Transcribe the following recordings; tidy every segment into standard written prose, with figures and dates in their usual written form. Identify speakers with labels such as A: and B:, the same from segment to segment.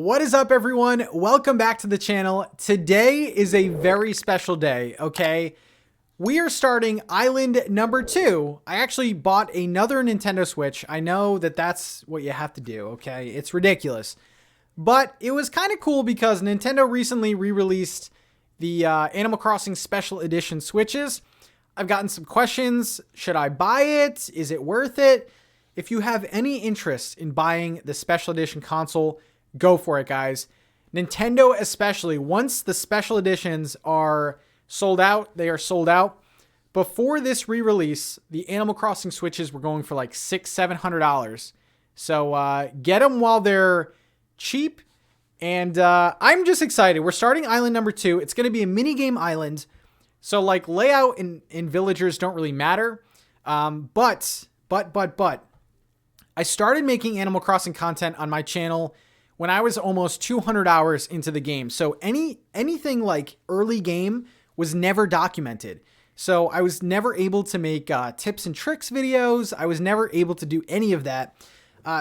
A: What is up, everyone? Welcome back to the channel. Today is a very special day, okay? We are starting island number 2. I actually bought another Nintendo Switch. I know that that's what you have to do, okay? It's ridiculous. But it was kind of cool because Nintendo recently re-released the Animal Crossing Special Edition Switches. I've gotten some questions. Should I buy it? Is it worth it? If you have any interest in buying the Special Edition console, go for it, guys. Nintendo especially, once the Special Editions are sold out, they are sold out. Before this re-release, the Animal Crossing Switches were going for like $600-700. So get them while they're cheap. And I'm just excited. We're starting island number 2. It's going to be a minigame island. So like layout and villagers don't really matter. But I started making Animal Crossing content on my channel when I was almost 200 hours into the game. So anything like early game was never documented. So I was never able to make tips and tricks videos. I was never able to do any of that.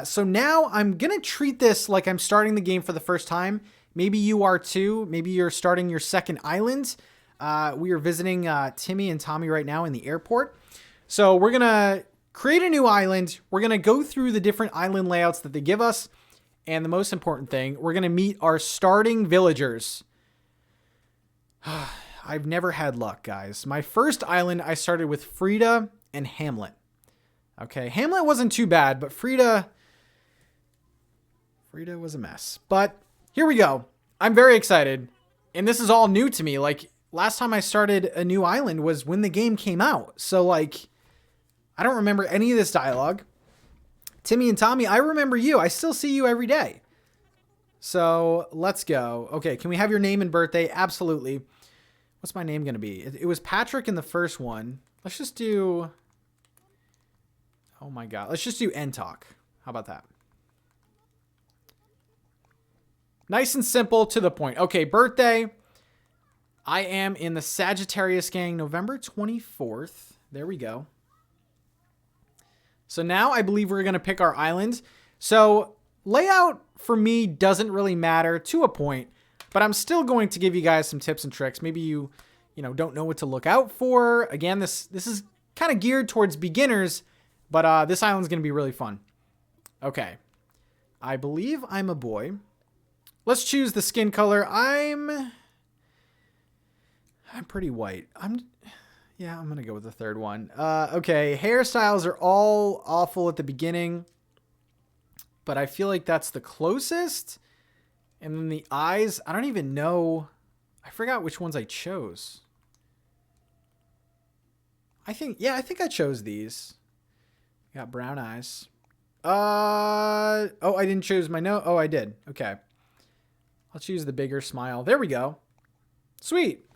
A: So now I'm going to treat this like I'm starting the game for the first time. Maybe you are too. Maybe you're starting your second island. We are visiting Timmy and Tommy right now in the airport. So we're going to create a new island. We're going to go through the different island layouts that they give us. And the most important thing, we're going to meet our starting villagers. I've never had luck, guys. My first island, I started with Frida and Hamlet. Okay, Hamlet wasn't too bad, but Frida was a mess. But here we go. I'm very excited. And this is all new to me. Like, last time I started a new island was when the game came out. So, like, I don't remember any of this dialogue. Timmy and Tommy, I remember you. I still see you every day. So let's go. Okay, can we have your name and birthday? Absolutely. What's my name going to be? It was Patrick in the first one. Let's just do... Oh my God. Let's just do NTalk. How about that? Nice and simple, to the point. Okay, birthday. I am in the Sagittarius gang, November 24th. There we go. So now I believe we're going to pick our island. So layout for me doesn't really matter to a point, but I'm still going to give you guys some tips and tricks. Maybe you don't know what to look out for. Again, this is kind of geared towards beginners, but this island's going to be really fun. Okay. I believe I'm a boy. Let's choose the skin color. I'm pretty white. Yeah, I'm going to go with the third one. Okay, hairstyles are all awful at the beginning, but I feel like that's the closest. And then the eyes, I don't even know. I forgot which ones I chose. I think I chose these. Got brown eyes. Oh, I didn't choose my nose. Oh, I did. Okay. I'll choose the bigger smile. There we go. Sweet.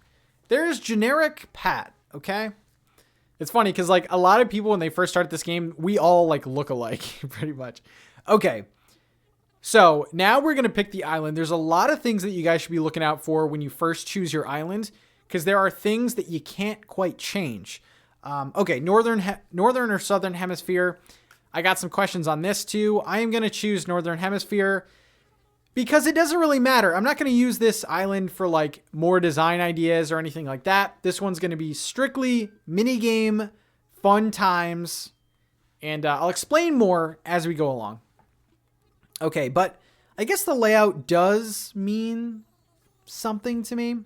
A: There's generic Pat. Okay. It's funny because like a lot of people when they first start this game, we all like look alike pretty much. Okay. So now we're going to pick the island. There's a lot of things that you guys should be looking out for when you first choose your island, because there are things that you can't quite change. Okay. Northern or Southern Hemisphere. I got some questions on this too. I am going to choose Northern Hemisphere because it doesn't really matter. I'm not going to use this island for like more design ideas or anything like that. This one's going to be strictly minigame, fun times, and I'll explain more as we go along. Okay, but I guess the layout does mean something to me.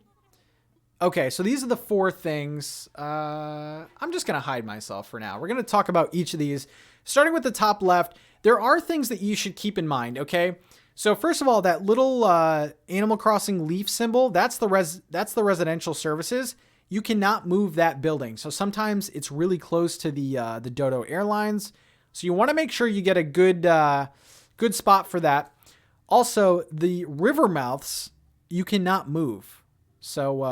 A: Okay, so these are the 4 things. I'm just going to hide myself for now. We're going to talk about each of these. Starting with the top left, there are things that you should keep in mind, okay? So first of all, that little Animal Crossing leaf symbol, that's the residential services. You cannot move that building. So sometimes it's really close to the Dodo Airlines. So you want to make sure you get a good spot for that. Also, the river mouths, you cannot move. So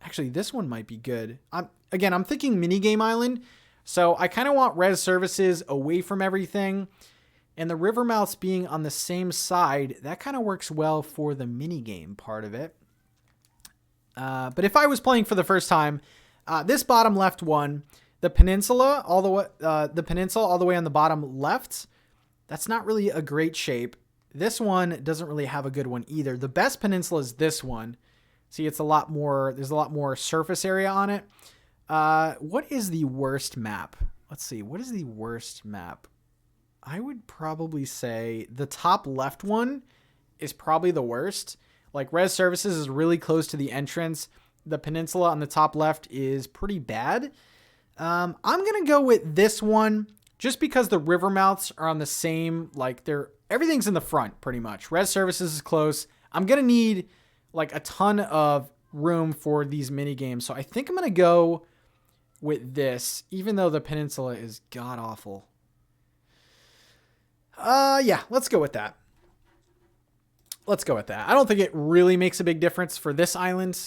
A: actually, this one might be good. I'm thinking minigame island. So I kind of want res services away from everything. And the river mouths being on the same side, that kind of works well for the minigame part of it. But if I was playing for the first time, this bottom left one, the peninsula all the way on the bottom left, that's not really a great shape. This one doesn't really have a good one either. The best peninsula is this one. See, it's a lot more, there's a lot more surface area on it. What is the worst map? Let's see. What is the worst map? I would probably say the top left one is probably the worst. Like, res services is really close to the entrance. The peninsula on the top left is pretty bad. I'm going to go with this one just because the river mouths are on the same, like, everything's in the front pretty much. Res services is close. I'm going to need like a ton of room for these mini games. So I think I'm going to go with this, even though the peninsula is god awful. Yeah, let's go with that. Let's go with that. I don't think it really makes a big difference for this island,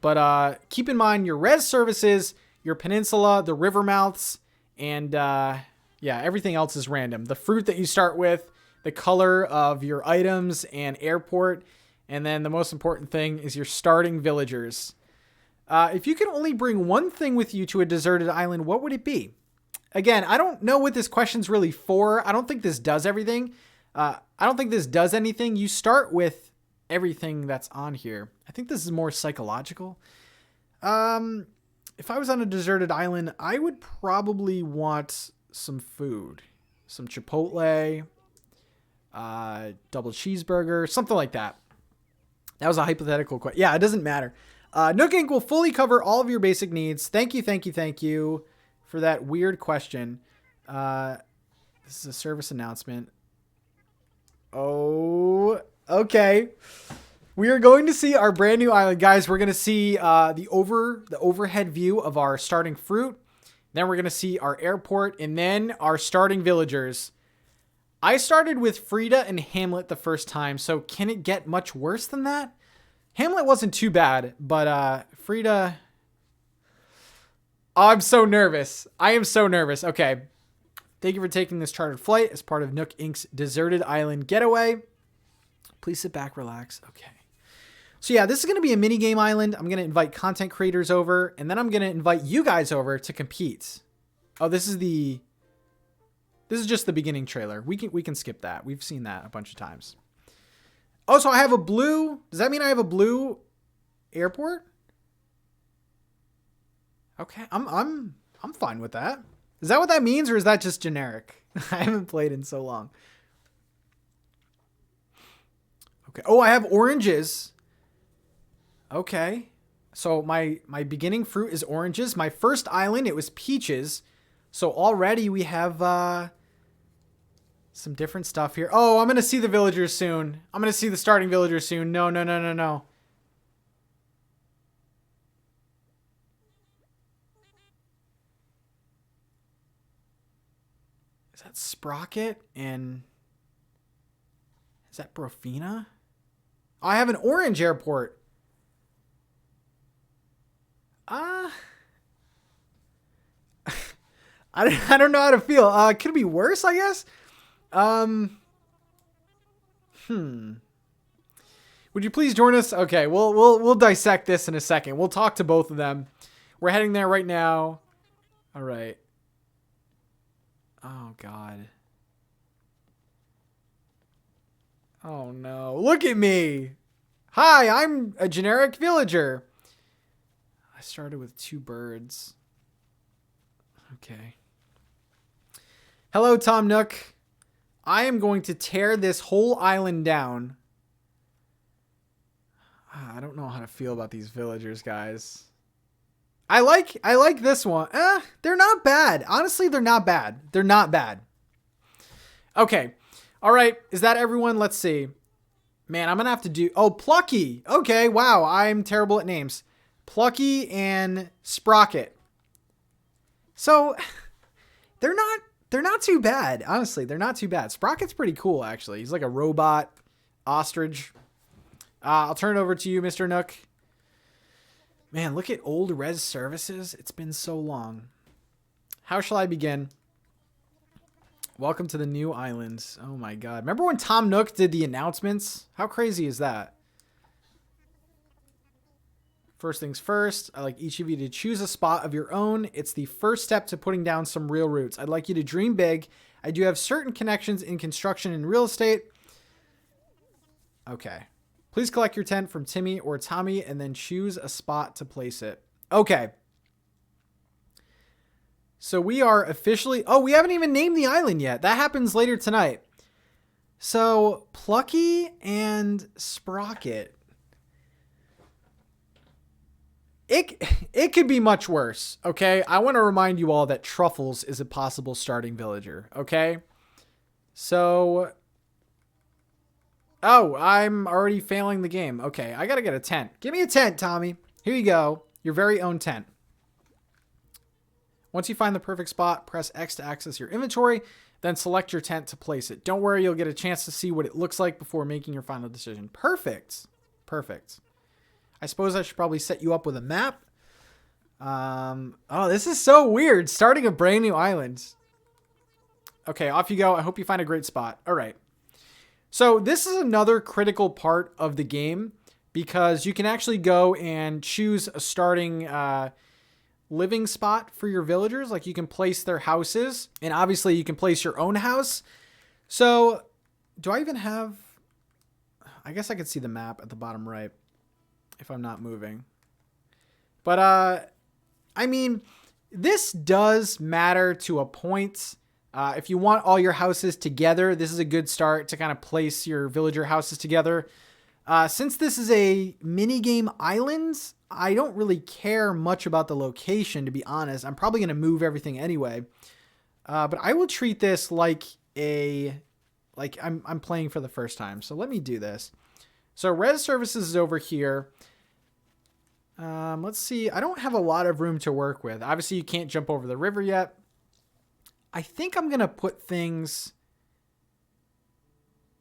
A: but keep in mind your res services, your peninsula, the river mouths, and yeah, everything else is random. The fruit that you start with, the color of your items and airport, and then the most important thing is your starting villagers. If you could only bring one thing with you to a deserted island, what would it be? Again, I don't know what this question's really for. I don't think this does everything. I don't think this does anything. You start with everything that's on here. I think this is more psychological. If I was on a deserted island, I would probably want some food. Some Chipotle, double cheeseburger, something like that. That was a hypothetical question. Yeah, it doesn't matter. Nook Inc. will fully cover all of your basic needs. Thank you for that weird question. This is a service announcement. Oh, okay. We are going to see our brand new island. Guys, we're going to see the overhead view of our starting fruit. Then we're going to see our airport and then our starting villagers. I started with Frida and Hamlet the first time, so can it get much worse than that? Hamlet wasn't too bad, but Frida... Oh, I'm so nervous. I am so nervous. Okay. Thank you for taking this chartered flight as part of Nook Inc.'s Deserted Island Getaway. Please sit back, relax. Okay. So yeah, this is going to be a mini game island. I'm going to invite content creators over, and then I'm going to invite you guys over to compete. Oh, this is just the beginning trailer. We can skip that. We've seen that a bunch of times. Oh, so I have a blue. Does that mean I have a blue airport? Okay, I'm fine with that. Is that what that means, or is that just generic? I haven't played in so long. Okay. Oh, I have oranges. Okay. So my beginning fruit is oranges. My first island, it was peaches. So already we have some different stuff here. Oh, I'm going to see the villagers soon. I'm going to see the starting villagers soon. No. Is that Sprocket and... Is that Brofina? Oh, I have an orange airport. I don't know how to feel. Could it be worse, I guess? Would you please join us? Okay, we'll dissect this in a second. We'll talk to both of them. We're heading there right now. All right. Oh, God. Oh, no. Look at me. Hi, I'm a generic villager. I started with 2 birds. Okay. Hello, Tom Nook. I am going to tear this whole island down. I don't know how to feel about these villagers, guys. I like this one. They're not bad. Honestly, they're not bad. They're not bad. Okay. All right. Is that everyone? Let's see. Man, I'm going to have to do... Oh, Plucky. Okay. Wow. I'm terrible at names. Plucky and Sprocket. So, they're not too bad. Honestly, they're not too bad. Sprocket's pretty cool, actually. He's like a robot ostrich. I'll turn it over to you, Mr. Nook. Man, look at old res services. It's been so long. How shall I begin? Welcome to the new islands. Oh my God. Remember when Tom Nook did the announcements? How crazy is that? First things first, I'd like each of you to choose a spot of your own. It's the first step to putting down some real roots. I'd like you to dream big. I do have certain connections in construction and real estate. Okay. Please collect your tent from Timmy or Tommy and then choose a spot to place it. Okay. So we are officially... Oh, we haven't even named the island yet. That happens later tonight. So Plucky and Sprocket. It could be much worse, okay? I want to remind you all that Truffles is a possible starting villager, okay? So... Oh, I'm already failing the game. Okay, I gotta get a tent. Give me a tent, Tommy. Here you go. Your very own tent. Once you find the perfect spot, press X to access your inventory, then select your tent to place it. Don't worry, you'll get a chance to see what it looks like before making your final decision. Perfect. Perfect. I suppose I should probably set you up with a map. Oh, this is so weird. Starting a brand new island. Okay, off you go. I hope you find a great spot. All right. So this is another critical part of the game because you can actually go and choose a starting living spot for your villagers. Like you can place their houses and obviously you can place your own house. So do I even have... I guess I could see the map at the bottom right if I'm not moving. But I mean, this does matter to a point. If you want all your houses together, this is a good start to kind of place your villager houses together. Since this is a mini game island, I don't really care much about the location, to be honest. I'm probably going to move everything anyway. But I will treat this like I'm playing for the first time. So let me do this. So res services is over here. Let's see. I don't have a lot of room to work with. Obviously, you can't jump over the river yet. I think I'm going to put things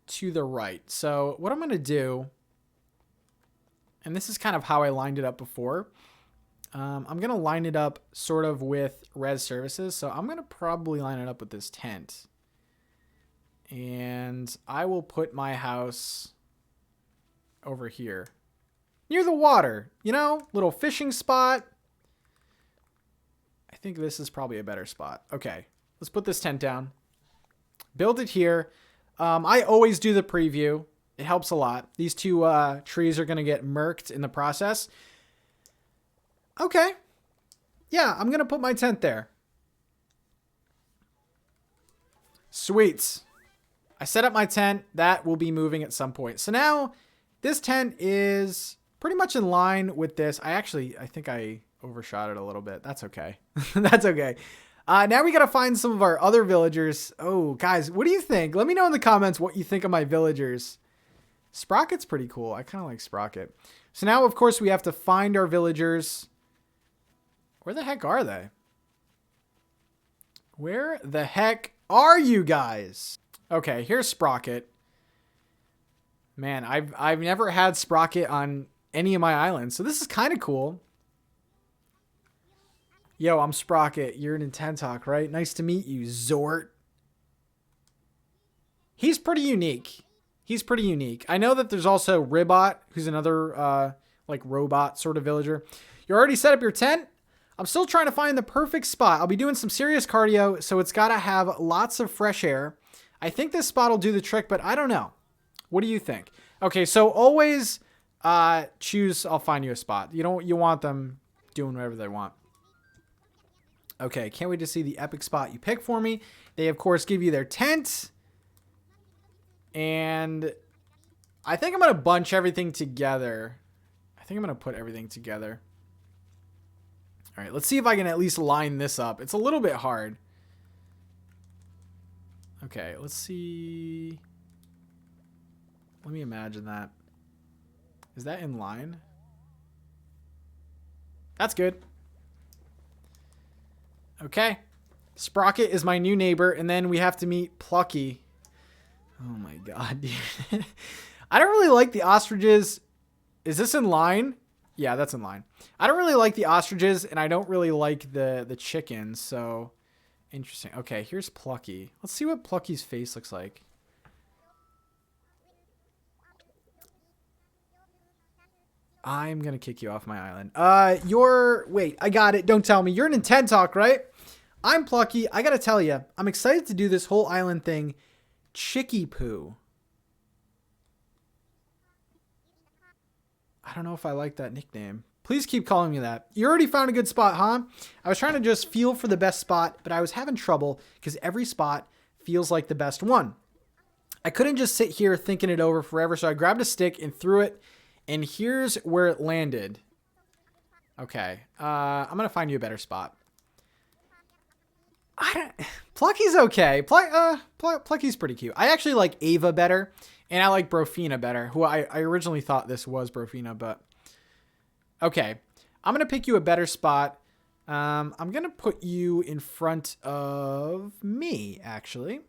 A: to the right. So what I'm going to do, and this is kind of how I lined it up before. I'm going to line it up sort of with res services. So I'm going to probably line it up with this tent. And I will put my house over here near the water, you know, little fishing spot. I think this is probably a better spot. Okay. Let's put this tent down. Build it here. I always do the preview. It helps a lot. These two trees are going to get murked in the process. Okay. Yeah, I'm going to put my tent there. Sweet. I set up my tent. That will be moving at some point. So now this tent is pretty much in line with this. I think I overshot it a little bit. That's okay. That's okay. Now we got to find some of our other villagers. Oh, guys, what do you think? Let me know in the comments what you think of my villagers. Sprocket's pretty cool. I kind of like Sprocket. So now, of course, we have to find our villagers. Where the heck are they? Where the heck are you guys? Okay, here's Sprocket. Man, I've never had Sprocket on any of my islands, so this is kind of cool. Yo, I'm Sprocket. You're NintenTalk, right? Nice to meet you, Zort. He's pretty unique. He's pretty unique. I know that there's also Ribot, who's another like robot sort of villager. You already set up your tent? I'm still trying to find the perfect spot. I'll be doing some serious cardio, so it's got to have lots of fresh air. I think this spot will do the trick, but I don't know. What do you think? Okay, so always choose, I'll find you a spot. You want them doing whatever they want. Okay, can't wait to see the epic spot you pick for me. They, of course, give you their tent. And I think I'm going to bunch everything together. I think I'm going to put everything together. All right, let's see if I can at least line this up. It's a little bit hard. Okay, let's see. Let me imagine that. Is that in line? That's good. Okay. Sprocket is my new neighbor, and then we have to meet Plucky. Oh my god, dude. I don't really like the ostriches. Is this in line? Yeah, that's in line. I don't really like the ostriches, and I don't really like the chickens, so interesting. Okay, here's Plucky. Let's see what Plucky's face looks like. I'm gonna kick you off my island. Wait, I got it. Don't tell me. You're in NintenTalk, right? I'm Plucky. I gotta tell you, I'm excited to do this whole island thing. Chicky Poo. I don't know if I like that nickname. Please keep calling me that. You already found a good spot, huh? I was trying to just feel for the best spot, but I was having trouble because every spot feels like the best one. I couldn't just sit here thinking it over forever, so I grabbed a stick and threw it, and here's where it landed. Okay, I'm going to find you a better spot. Plucky's okay. Plucky's pretty cute. I actually like Ava better, and I like Brofina better, who I originally thought this was Brofina, but... Okay, I'm going to pick you a better spot. I'm going to put you in front of me, actually.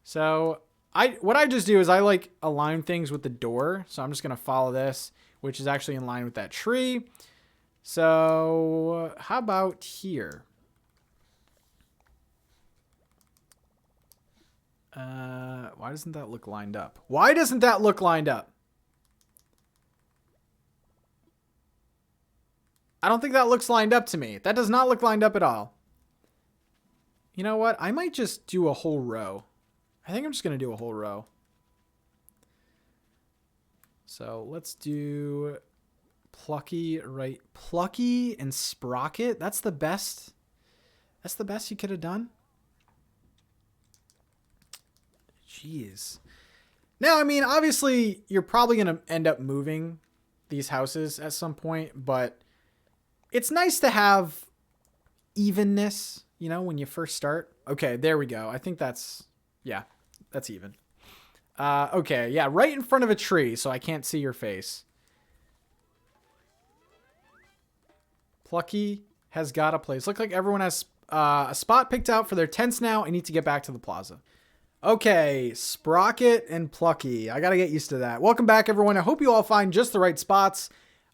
A: So what I just do is I like align things with the door. So I'm just going to follow this, which is actually in line with that tree. So how about here? Why doesn't that look lined up? Why doesn't that look lined up? I don't think that looks lined up to me. That does not look lined up at all. You know what? I might just do a whole row. I think I'm just going to do a whole row. So let's do Plucky, right? Plucky and Sprocket. That's the best. That's the best you could have done. Jeez. Now, I mean, obviously, you're probably going to end up moving these houses at some point, but it's nice to have evenness, you know, when you first start. Okay, there we go. I think that's even. Okay, yeah, right in front of a tree, so I can't see your face. Plucky has got a place. Looks like everyone has a spot picked out for their tents now. I need to get back to the plaza. Okay, Sprocket and Plucky. I got to get used to that. Welcome back, everyone. I hope you all find just the right spots.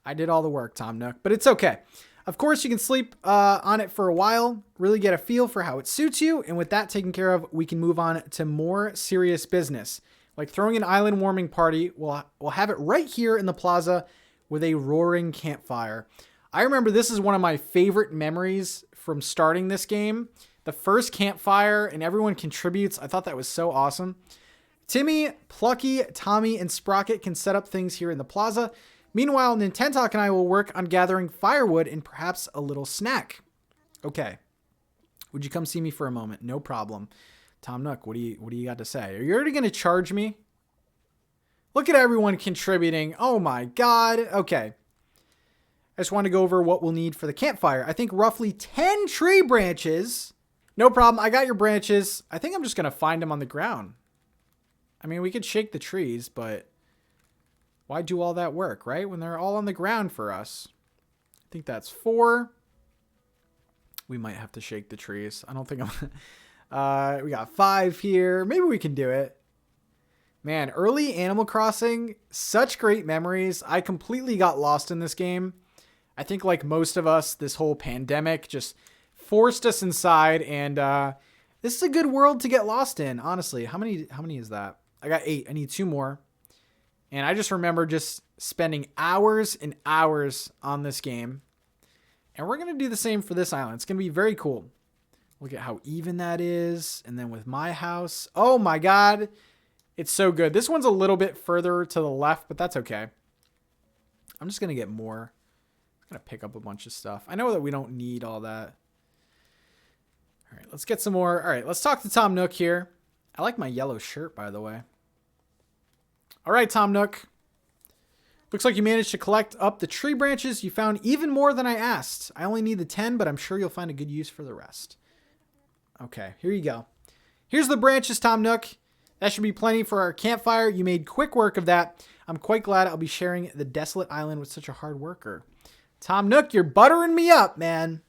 A: I did all the work, Tom Nook, but it's okay. Of course, you can sleep on it for a while, really get a feel for how it suits you, and with that taken care of, we can move on to more serious business, like throwing an island warming party. We'll have it right here in the plaza with a roaring campfire. I remember this is one of my favorite memories from starting this game. The first campfire, and everyone contributes. I thought that was so awesome. Timmy, Plucky, Tommy, and Sprocket can set up things here in the plaza. Meanwhile, NintenTalk and I will work on gathering firewood and perhaps a little snack. Okay. Would you come see me for a moment? No problem. Tom Nook, what do you got to say? Are you already going to charge me? Look at everyone contributing. Oh my God. Okay. I just want to go over what we'll need for the campfire. I think roughly 10 tree branches. No problem. I got your branches. I think I'm just going to find them on the ground. I mean, we could shake the trees, but why do all that work, right? When they're all on the ground for us. I think that's 4. We might have to shake the trees. I don't think I'm... we got 5 here. Maybe we can do it. Man, early Animal Crossing, such great memories. I completely got lost in this game. I think like most of us, this whole pandemic just forced us inside, and this is a good world to get lost in, honestly. How many is that? I got 8. I need 2 more. And I just remember just spending hours and hours on this game. And we're going to do the same for this island. It's going to be very cool. Look at how even that is. And then with my house. Oh my God. It's so good. This one's a little bit further to the left, but that's okay. I'm just going to get more. I'm going to pick up a bunch of stuff. I know that we don't need all that. All right, let's get some more. All right, let's talk to Tom Nook here. I like my yellow shirt, by the way. All right, Tom Nook. Looks like you managed to collect up the tree branches. You found even more than I asked. I only need the 10, but I'm sure you'll find a good use for the rest. Okay, here you go. Here's the branches, Tom Nook. That should be plenty for our campfire. You made quick work of that. I'm quite glad I'll be sharing the desolate island with such a hard worker. Tom Nook, you're buttering me up, man.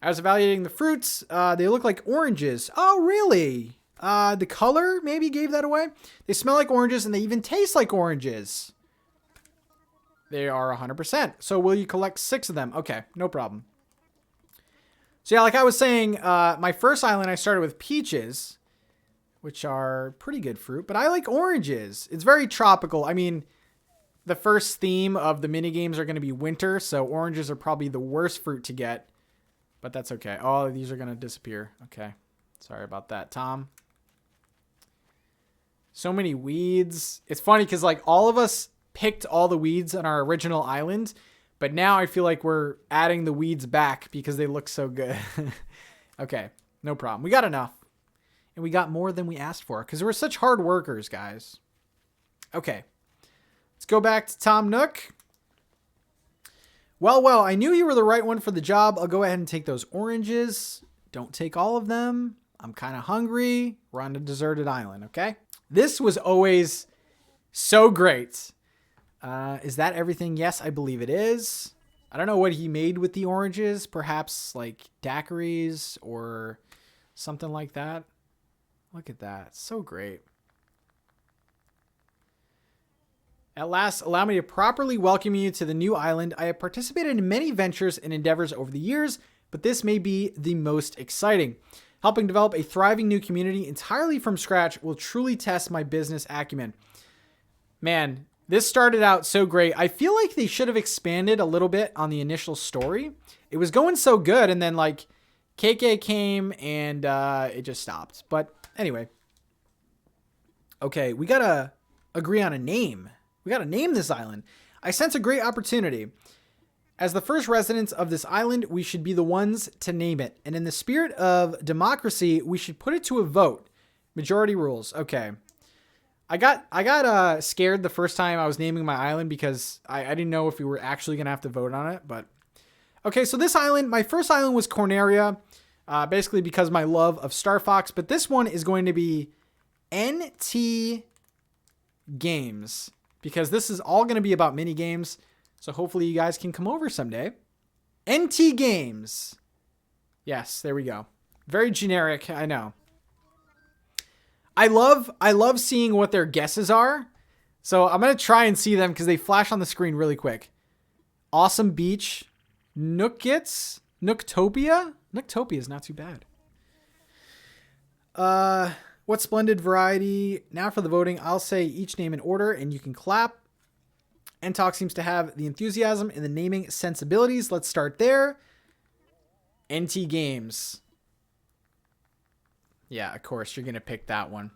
A: I was evaluating the fruits. They look like oranges. Oh, really? The color maybe gave that away. They smell like oranges and they even taste like oranges. They are 100%. So will you collect 6 of them? Okay, no problem. So yeah, like I was saying, my first island I started with peaches, which are pretty good fruit, but I like oranges. It's very tropical. I mean, the first theme of the mini games are going to be winter, so oranges are probably the worst fruit to get, but that's okay. Oh, these are going to disappear. Okay. Sorry about that, Tom. So many weeds. It's funny because like all of us picked all the weeds on our original island, but now I feel like we're adding the weeds back because they look so good. Okay, no problem. We got enough. And we got more than we asked for because we're such hard workers, guys. Okay, let's go back to Tom Nook. Well, I knew you were the right one for the job. I'll go ahead and take those oranges. Don't take all of them. I'm kind of hungry. We're on a deserted island, okay? This was always so great. Is that everything? Yes, I believe it is. I don't know what he made with the oranges. Perhaps like daiquiris or something like that. Look at that. So great. At last, allow me to properly welcome you to the new island. I have participated in many ventures and endeavors over the years, but this may be the most exciting. Helping develop a thriving new community entirely from scratch will truly test my business acumen. Man, this started out so great. I feel like they should have expanded a little bit on the initial story. It was going so good, and then like KK came and it just stopped. But anyway. Okay, we gotta agree on a name. We gotta name this island. I sense a great opportunity. As the first residents of this island, we should be the ones to name it. And in the spirit of democracy, we should put it to a vote. Majority rules. Okay. I got scared the first time I was naming my island because I didn't know if we were actually going to have to vote on it. But okay, so this island, my first island was Corneria, basically because of my love of Star Fox. But this one is going to be NT Games because this is all going to be about mini games. So hopefully you guys can come over someday. NT Games. Yes, there we go. Very generic, I know. I love seeing what their guesses are. So I'm going to try and see them because they flash on the screen really quick. Awesome Beach. Nooktopia? Nooktopia is not too bad. What splendid variety. Now for the voting. I'll say each name in order and you can clap. NintenTalk seems to have the enthusiasm and the naming sensibilities. Let's start there. NT Games. Yeah, of course, you're going to pick that one.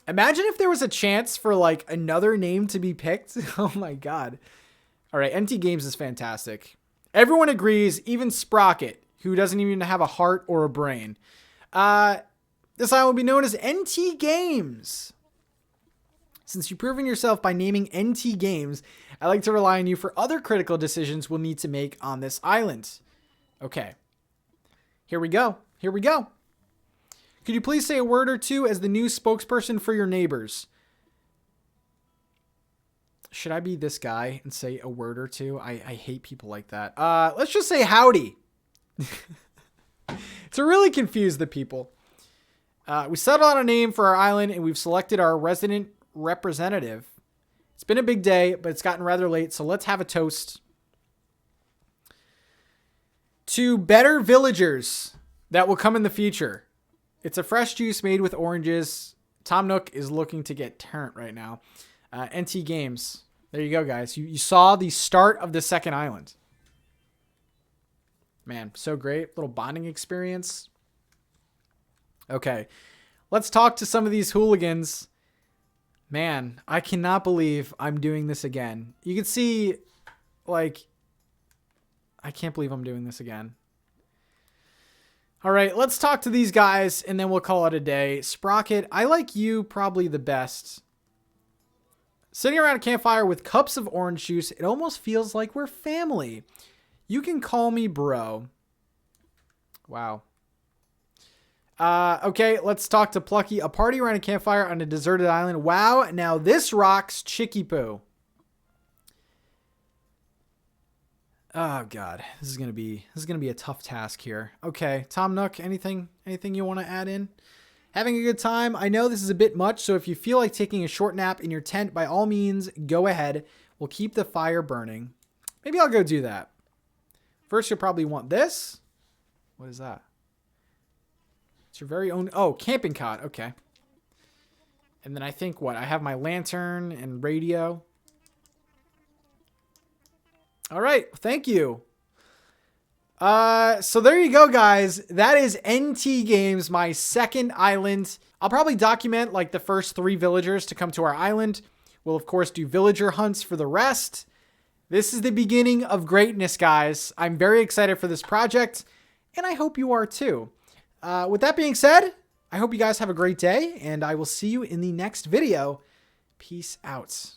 A: Imagine if there was a chance for like another name to be picked. Oh my God. All right, NT Games is fantastic. Everyone agrees, even Sprocket, who doesn't even have a heart or a brain. This island will be known as NT Games. Since you've proven yourself by naming NT Games, I'd like to rely on you for other critical decisions we'll need to make on this island. Okay. Here we go. Here we go. Could you please say a word or two as the new spokesperson for your neighbors? Should I be this guy and say a word or two? I hate people like that. Let's just say howdy. To really confuse the people. We settled on a name for our island and we've selected our resident representative. It's been a big day, but it's gotten rather late, so let's have a toast. To better villagers that will come in the future. It's a fresh juice made with oranges. Tom Nook is looking to get turned right now. NT Games. There you go, guys. You saw the start of the second island. Man, so great. Little bonding experience. Okay. Let's talk to some of these hooligans. Man, I cannot believe I'm doing this again. You can see, like, I can't believe I'm doing this again. All right, let's talk to these guys, and then we'll call it a day. Sprocket, I like you probably the best. Sitting around a campfire with cups of orange juice, it almost feels like we're family. You can call me bro. Wow. Okay, let's talk to Plucky. A party around a campfire on a deserted island. Wow, now this rocks Chicky Poo. Oh God, this is gonna be a tough task here. Okay, Tom Nook, anything you want to add in? Having a good time. I know this is a bit much, so if you feel like taking a short nap in your tent, by all means, go ahead. We'll keep the fire burning. Maybe I'll go do that. First, you'll probably want this. What is that? It's your very own... Oh, camping cot. Okay. And then I think, what? I have my lantern and radio. All right. Thank you. So there you go, guys. That is NT Games, my second island. I'll probably document like the first 3 villagers to come to our island. We'll of course do villager hunts for the rest. This is the beginning of greatness, guys. I'm very excited for this project, and I hope you are too. With that being said, I hope you guys have a great day, and I will see you in the next video. Peace out.